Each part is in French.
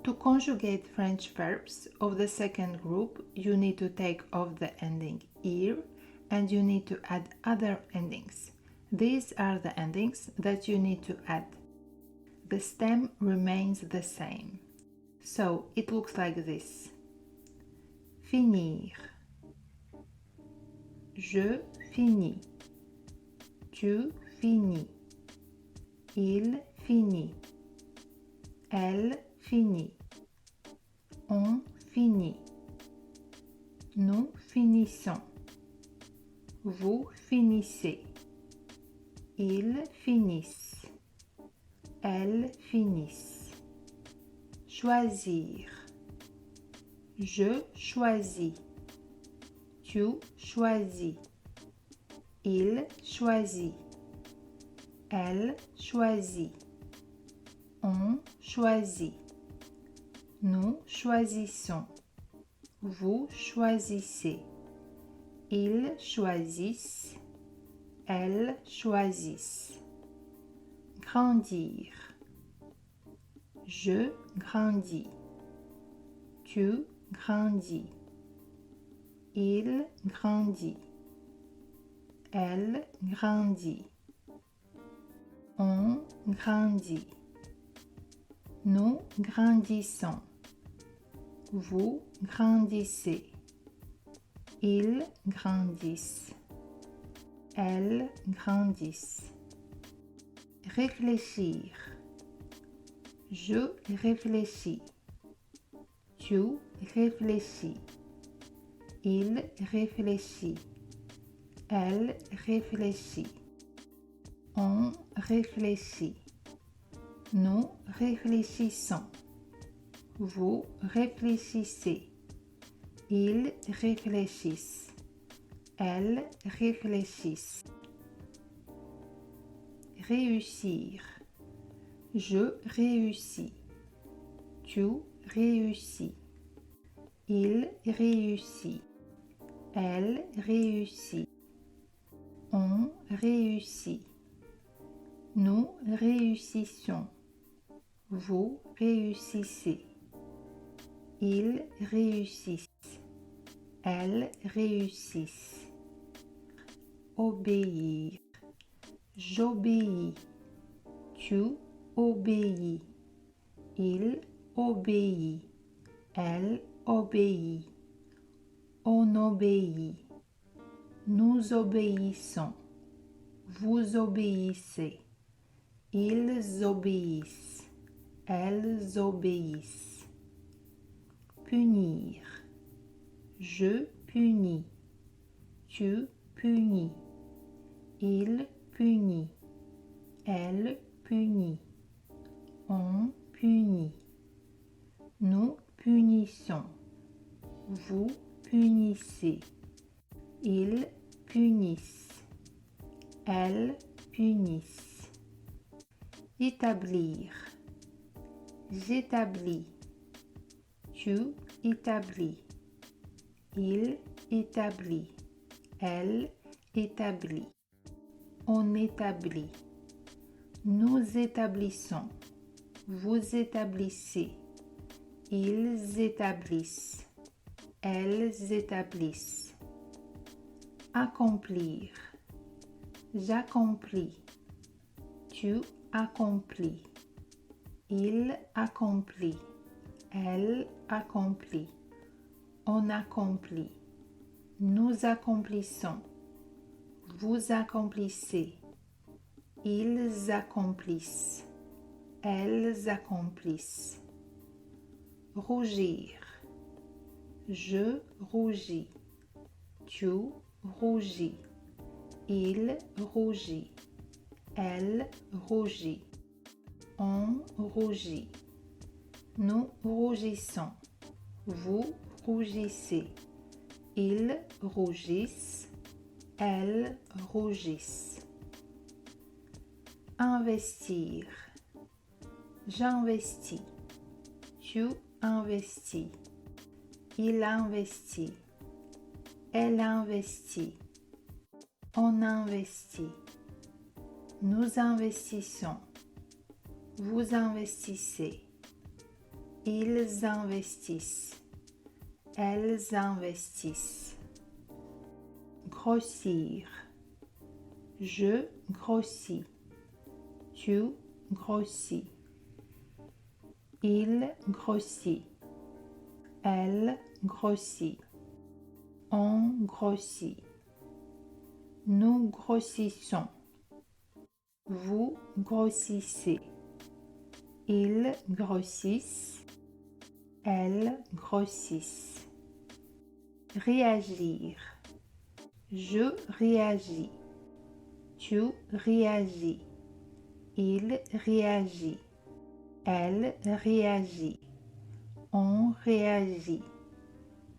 To conjugate French verbs of the second group, you need to take off the ending -ir and you need to add other endings. These are the endings that you need to add. The stem remains the same. So it looks like this. Finir. Je finis. Tu finis. Il finit. Elle finit. On finit. Nous finissons. Vous finissez. Ils finissent. Elles finissent. Choisir. Je choisis. Tu choisis. Il choisit. Elle choisit. On choisit. Nous choisissons. Vous choisissez. Ils choisissent. Elles choisissent. Grandir. Je grandis. Tu grandis. Il grandit. Elle grandit. On grandit. Nous grandissons. Vous grandissez. Ils grandissent. Elles grandissent. Réfléchir. Je réfléchis. Tu réfléchis. Il réfléchit. Elle réfléchit. On réfléchit. Nous réfléchissons. Vous réfléchissez. Ils réfléchissent. Elles réfléchissent. Réussir. Je réussis. Tu réussis. Il réussit. Elle réussit. On réussit. Nous réussissons. Vous réussissez. Ils réussissent. Elles réussissent. Obéir. J'obéis. Tu obéis. Il obéit. Elle obéit. On obéit. Nous obéissons. Vous obéissez. Ils obéissent. Elles obéissent. Punir. Je punis. Tu punis. Il punit. Elle punit. On punit. Nous punissons. Vous punissez. Ils punissent. Elles punissent. Établir. J'établis. Tu établis. Il établit. Elle établit. On établit. Nous établissons. Vous établissez. Ils établissent. Elles établissent. Accomplir. J'accomplis. Tu accomplis. Il accomplit. Elle accomplit. On accomplit. Nous accomplissons. Vous accomplissez. Ils accomplissent. Elles accomplissent. Rougir. Je rougis. Tu rougis. Il rougit. Elle rougit. On rougit. Nous rougissons. Vous rougissez. Ils rougissent. Elles rougissent. Investir. J'investis. Tu investis. Il investit. Elle investit. On investit. Nous investissons. Vous investissez. Ils investissent. Elles investissent. Grossir. Je grossis. Tu grossis. Il grossit. Elle grossit. On grossit. Nous grossissons. Vous grossissez. Ils grossissent. Elles grossissent. Réagir. Je réagis. Tu réagis. Il réagit. Elle réagit. On réagit.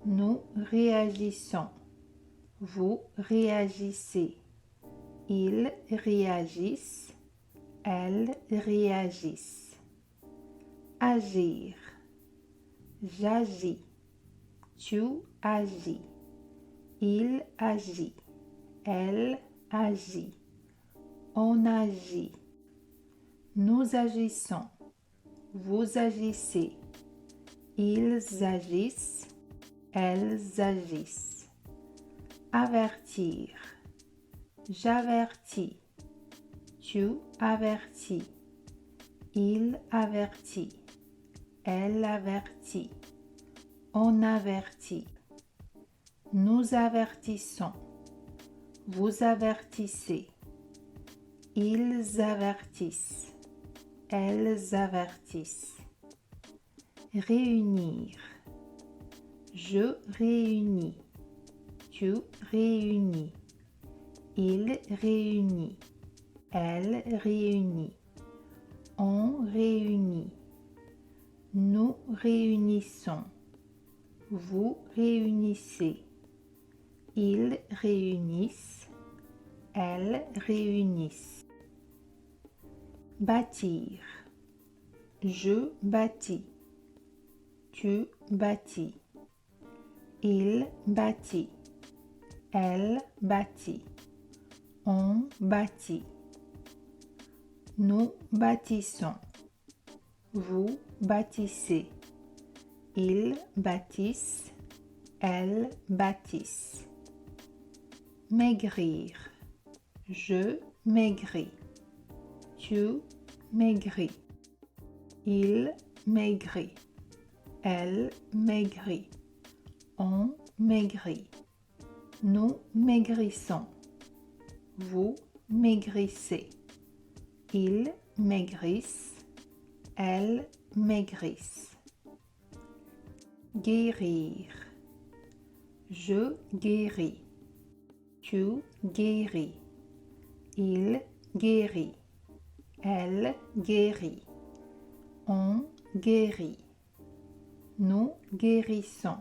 Nous réagissons. Vous réagissez. Ils réagissent. Elles réagissent. Agir. J'agis. Tu agis. Il agit. Elle agit. On agit. Nous agissons. Vous agissez. Ils agissent. Elles agissent. Avertir. J'avertis. Tu avertis. Il avertit. Elle avertit. On avertit. Nous avertissons. Vous avertissez. Ils avertissent. Elles avertissent. Réunir. Je réunis. Tu réunis. Il réunit. Elle réunit. On réunit. Nous réunissons. Vous réunissez. Ils réunissent. Elles réunissent. Bâtir. Je bâtis. Tu bâtis. Il bâtit. Elle bâtit. On bâtit. Nous bâtissons. Vous bâtissez. Ils bâtissent. Elles bâtissent. Maigrir. Je maigris. Tu maigris. Il maigrit. Elle maigrit. On maigrit. Nous maigrissons. Vous maigrissez. Ils maigrissent. Elles maigrissent. Guérir. Je guéris. Tu guéris. Il guérit. Elle guérit. On guérit. Nous guérissons.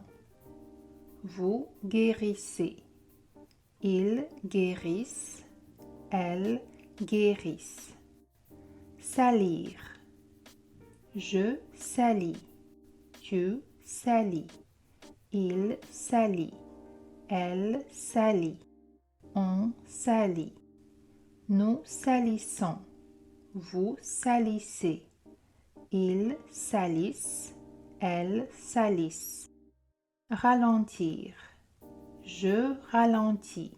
Vous guérissez. Ils guérissent. Elles guérissent. Salir. Je salis. Tu salis. Il salit. Elle salit. On salit. Nous salissons. Vous salissez. Ils salissent. Elles salissent. Ralentir. Je ralentis.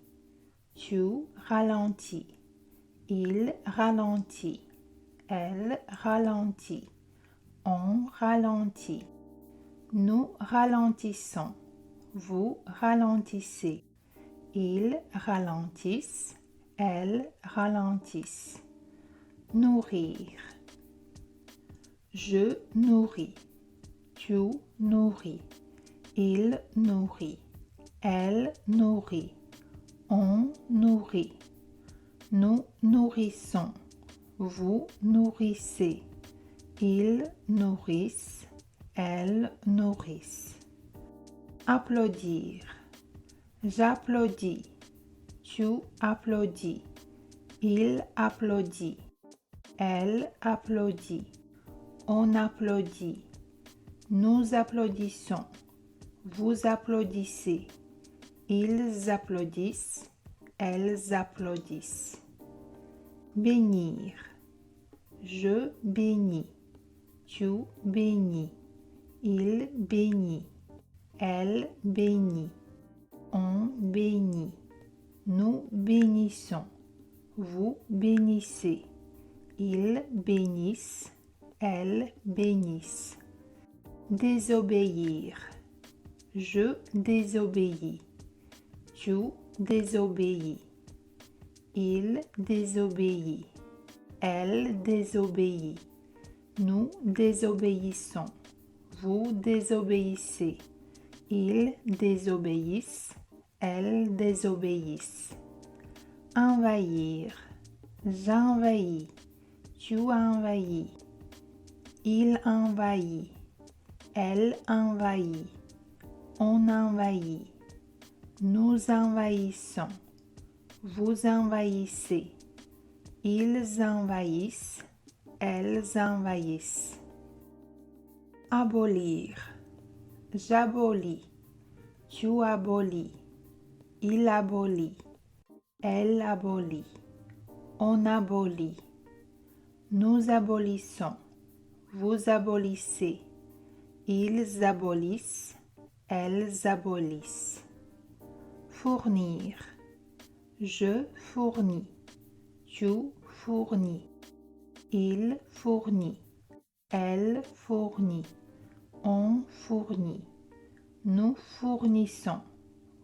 Tu ralentis. Il ralentit. Elle ralentit. On ralentit. Nous ralentissons. Vous ralentissez. Ils ralentissent. Elles ralentissent. Nourrir. Je nourris. Tu nourris. Il nourrit. Elle nourrit. On nourrit. Nous nourrissons. Vous nourrissez. Ils nourrissent. Elles nourrissent. Applaudir. J'applaudis. Tu applaudis. Il applaudit. Elle applaudit. On applaudit. Nous applaudissons. Vous applaudissez. Ils applaudissent. Elles applaudissent. Bénir. Je bénis. Tu bénis. Il bénit. Elle bénit. On bénit. Nous bénissons. Vous bénissez. Ils bénissent. Elles bénissent. Désobéir. Je désobéis. Tu désobéis. Il désobéit. Elle désobéit. Nous désobéissons. Vous désobéissez. Ils désobéissent. Elles désobéissent. Envahir. J'envahis. Tu envahis. Il envahit. Elle envahit. On envahit. Nous envahissons. Vous envahissez. Ils envahissent. Elles envahissent. Abolir. J'abolis. Tu abolis. Il abolit. Elle abolit. On abolit. Nous abolissons. Vous abolissez. Ils abolissent. Elles abolissent. Fournir. Je fournis. Tu fournis. Il fournit. Elle fournit. On fournit. Nous fournissons.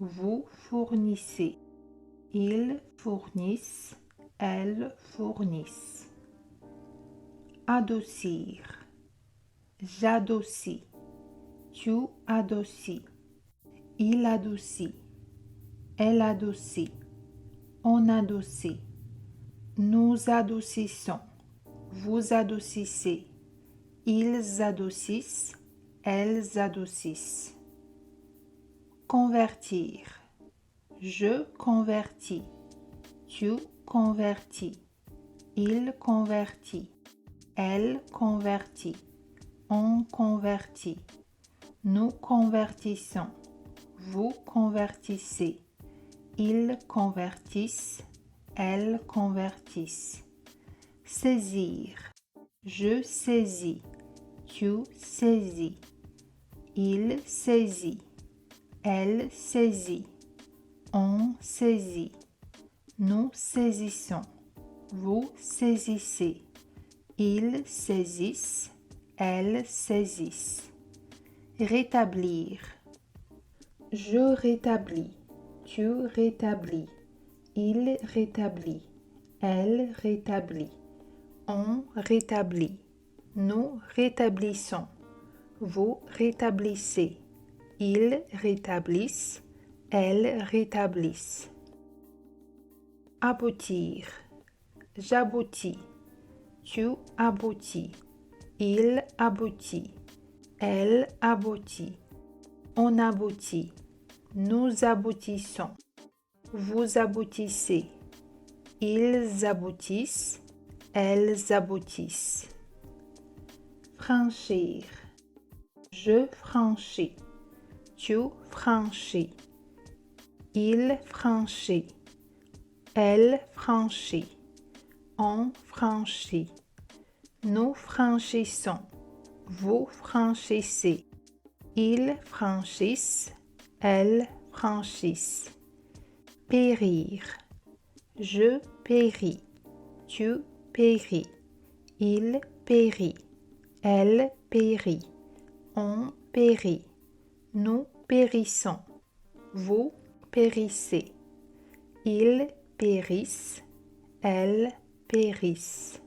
Vous fournissez. Ils fournissent. Elles fournissent. Adoucir. J'adoucis. Tu adoucis. Il adoucit. Elle adoucit. On adoucit. Nous adoucissons. Vous adoucissez. Ils adoucissent. Elles adoucissent. Convertir. Je convertis. Tu convertis. Il convertit. Elle convertit. On convertit. Nous convertissons. Vous convertissez. Ils convertissent. Elles convertissent. Saisir. Je saisis. Tu saisis. Il saisit. Elle saisit. On saisit. Nous saisissons. Vous saisissez. Ils saisissent. Elles saisissent. Rétablir. Je rétablis. Tu rétablis. Il rétablit. Elle rétablit. On rétablit. Nous rétablissons. Vous rétablissez. Ils rétablissent. Elles rétablissent. Aboutir. J'aboutis. Tu aboutis. Il aboutit. Elle aboutit. On aboutit. Nous aboutissons. Vous aboutissez. Ils aboutissent. Elles aboutissent. Franchir. Je franchis. Tu franchis. Il franchit. Elle franchit. On franchit. Nous franchissons. Vous franchissez. Ils franchissent. Elles franchissent. Périr. Je péris. Tu péris. Il périt. Elle périt. On périt. Nous périssons. Vous périssez. Ils périssent. Elles périssent.